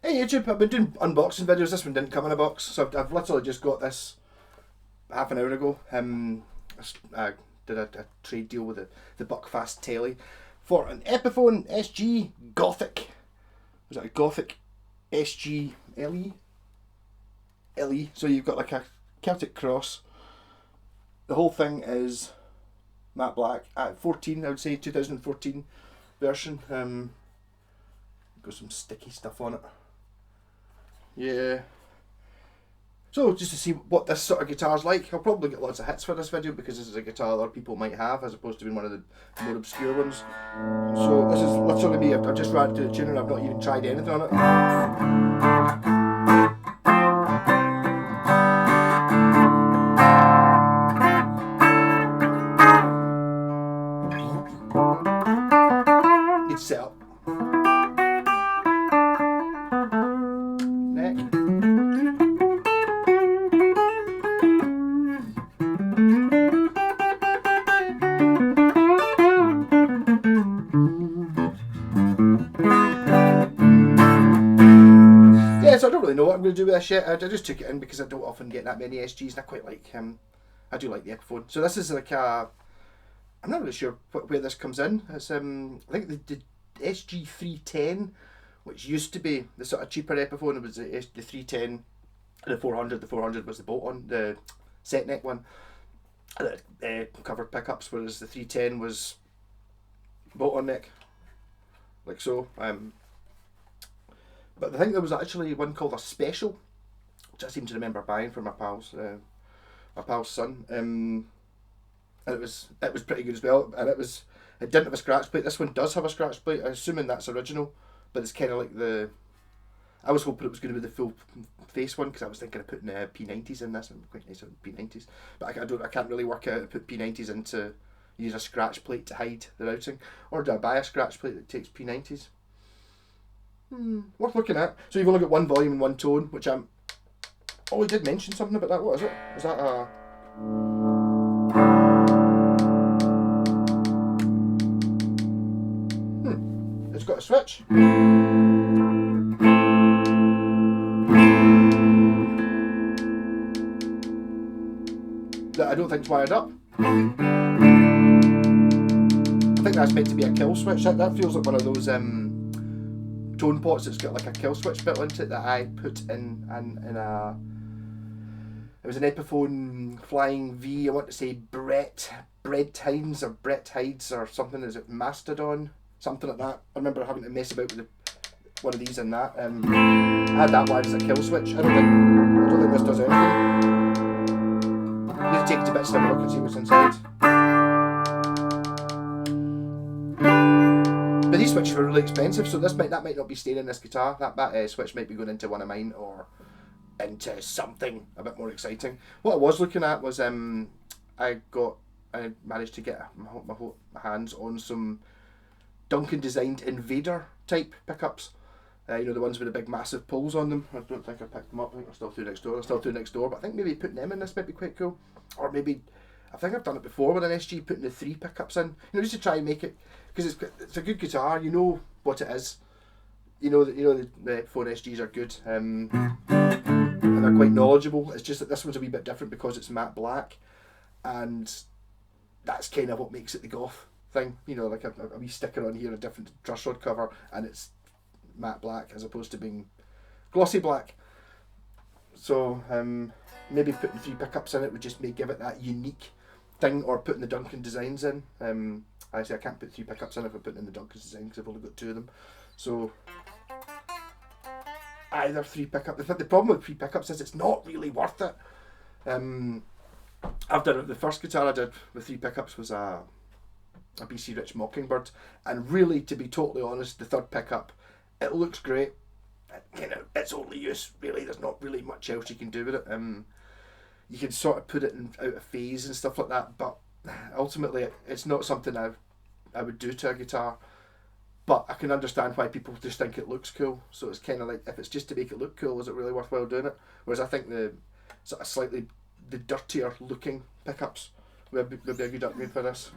Hey YouTube, I've been doing unboxing videos. This one didn't come in a box, so I've literally just got this half an hour ago. I did a trade deal with the Buckfast telly for an Epiphone SG Gothic. Was it a Gothic SG LE? LE. So you've got like a Celtic cross. The whole thing is matte black at 14. I would say 2014 version. Got some sticky stuff on it. Yeah. So just to see what this sort of guitar's like, I'll probably get lots of hits for this video because this is a guitar other people might have as opposed to being one of the more obscure ones. So this is literally me. I've just ran to the tuner and I've not even tried anything on it. Need to set up. Neck. So I don't really know what I'm going to do with this yet. I just took it in because I don't often get that many SGs and I quite like I do like the Epiphone. So this is like a, I'm not really sure where this comes in. It's I think the SG 310, which used to be the sort of cheaper Epiphone. It was the 310 and the 400. The 400 was the bolt-on, the set neck one. Covered pickups, whereas the 310 was bolt-on neck, like so. But I think there was actually one called a Special, which I seem to remember buying for my pal's son, and it was pretty good as well. And it didn't have a scratch plate. This one does have a scratch plate. I'm assuming that's original, but it's kind of like the. I was hoping it was going to be the full face one because I was thinking of putting P90s in this. I'm quite nice on P90s, but I can't really work out how to put P90s into use a scratch plate to hide the routing, or do I buy a scratch plate that takes P90s? Worth looking at. So you've only got one volume and one tone, which I'm. Oh, we did mention something about that. What is it? Is that a? It's got a switch. That I don't think's wired up. I think that's meant to be a kill switch. That feels like one of those tone pots that's got like a kill switch built into it that I put in a. It was an Epiphone Flying V. I want to say Brett Hines or Brett Hides or something. Is it Mastodon? Something like that. I remember having to mess about with one of these and that. I had that wired as a kill switch. I don't think this does anything. You need to take it to bits and have a look and see what's inside. But these switches were really expensive, so that might not be staying in this guitar. That switch might be going into one of mine or into something a bit more exciting. What I was looking at was I managed to get my hands on some Duncan designed Invader type pickups. You know, the ones with the big massive pulls on them. I don't think I picked them up. I think they're still through next door. But I think maybe putting them in this might be quite cool. Or maybe, I think I've done it before with an SG, putting the 3 pickups in. You know, just to try and make it, because it's a good guitar. You know what it is. You know the Epiphone SGs are good. And they're quite knowledgeable. It's just that this one's a wee bit different because it's matte black, and that's kind of what makes it the goth thing. You know, like a wee sticker on here, a different truss rod cover, and it's matte black as opposed to being glossy black. So maybe putting 3 pickups in it would just give it that unique thing, or putting the Duncan designs in. Actually, I can't put 3 pickups in if I put in the Duncan design because I've only got 2 of them. So either 3 pickups. The problem with 3 pickups is it's not really worth it. I've done it. The first guitar I did with 3 pickups was a BC Rich Mockingbird, and really, to be totally honest, the 3rd pickup, it looks great. Its only use, really, there's not really much else you can do with it. You can sort of put it out of phase and stuff like that, but ultimately it's not something I would do to a guitar. But I can understand why people just think it looks cool. So it's kind of like, if it's just to make it look cool, is it really worthwhile doing it? Whereas I think the sort of slightly the dirtier looking pickups would be a good upgrade for this.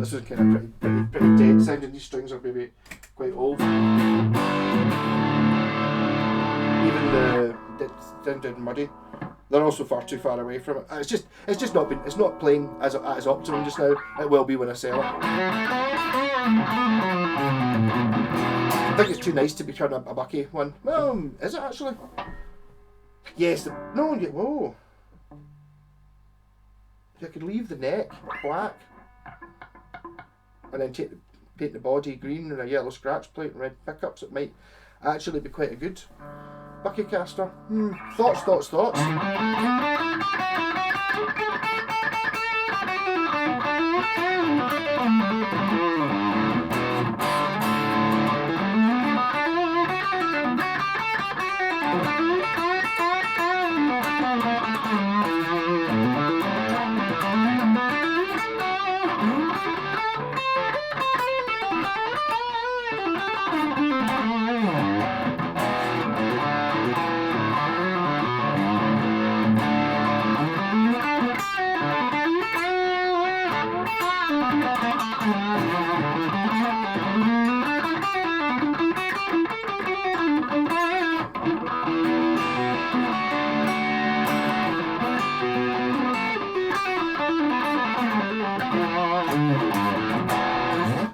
This was kind of pretty dead sounding. These strings are maybe quite old. Even the sounded muddy. They're also far too far away from it. It's just not been. It's not playing as optimum just now. It will be when I sell it. I think it's too nice to be trying a bucky one. Well, is it actually? Yes. No. Whoa. I could leave the neck black, and then paint the body green and a yellow scratch plate and red pickups. It might actually be quite a good bucky caster. Thoughts.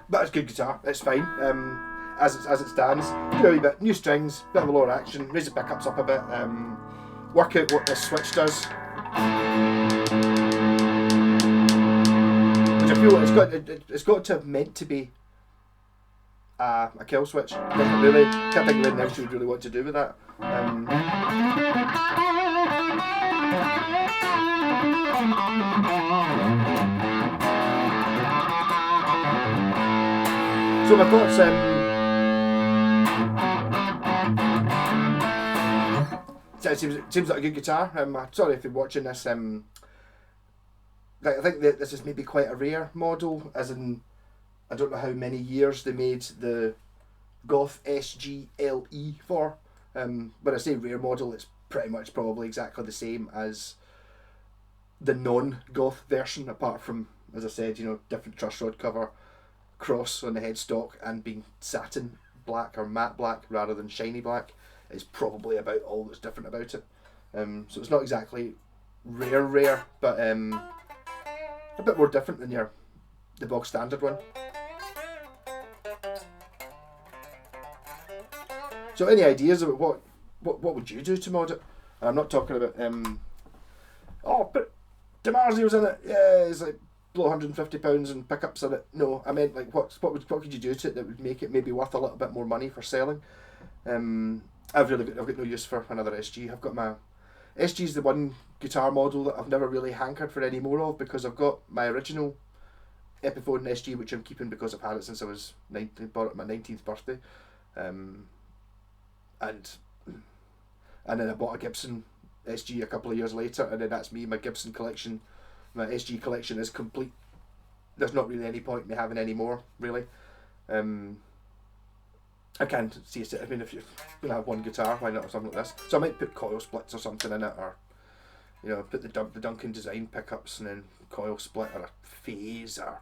But it's good guitar, it's fine. As it stands, do a wee bit, new strings, bit of a lower action, raise the pickups up a bit, work out what this switch does. Which I feel it's got to have meant to be a kill switch. Can't think of anything else you would really want to do with that. So my thoughts, it seems like a good guitar. Sorry if you're watching this. I think that this is maybe quite a rare model, as in, I don't know how many years they made the Goth SG-LE for. When I say rare model, it's pretty much probably exactly the same as the non-Goth version, apart from, as I said, different truss rod cover, cross on the headstock, and being satin black or matte black rather than shiny black is probably about all that's different about it. So it's not exactly rare, but a bit more different than the bog standard one. So any ideas about what would you do to mod it? And I'm not talking about but DiMarzios in it. Yeah, it's like blow £150 and pickups in it. No, I meant like what could you do to it that would make it maybe worth a little bit more money for selling? I've got no use for another SG. I've got my SG's the one guitar model that I've never really hankered for any more of, because I've got my original Epiphone SG, which I'm keeping because I've had it since I was 19, bought it at my 19th birthday, and then I bought a Gibson SG a couple of years later, and then that's me. My Gibson collection, my SG collection is complete. There's not really any point in me having any more, really. I can't see it. I mean, if you're going to have one guitar, why not something like this? So I might put coil splits or something in it, or put the Duncan design pickups and then coil split, or a phase, or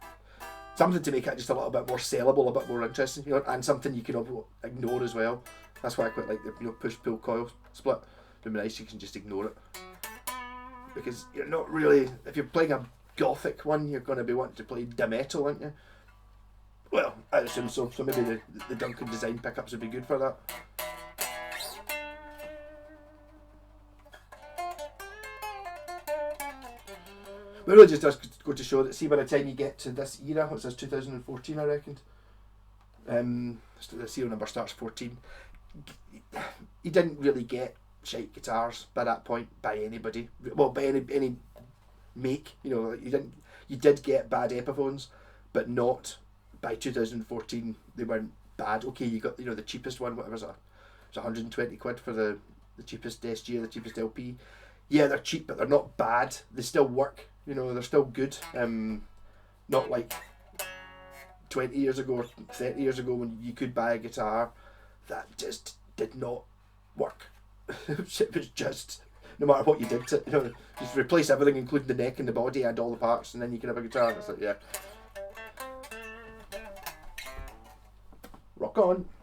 something to make it just a little bit more sellable, a bit more interesting, and something you can ignore as well. That's why I quite like the push pull coil split. It'd be nice you can just ignore it, because you're not really, if you're playing a gothic one, you're going to be wanting to play de metal, aren't you? Well, I assume so. So maybe the Duncan design pickups would be good for that. But it really just does go to show that, see, by the time you get to this era, it says 2014, I reckoned. The serial number starts 14. You didn't really get shite guitars by that point by anybody. Well, by any make. You did get bad Epiphones, but not. By 2014, they weren't bad. Okay, you got the cheapest one, whatever, it was 120 quid for the cheapest SG or the cheapest LP. Yeah, they're cheap, but they're not bad. They still work. They're still good. Not like 20 years ago or 30 years ago when you could buy a guitar that just did not work. It was just, no matter what you did to it, just replace everything, including the neck and the body and all the parts, and then you can have a guitar. And it's like, yeah. on.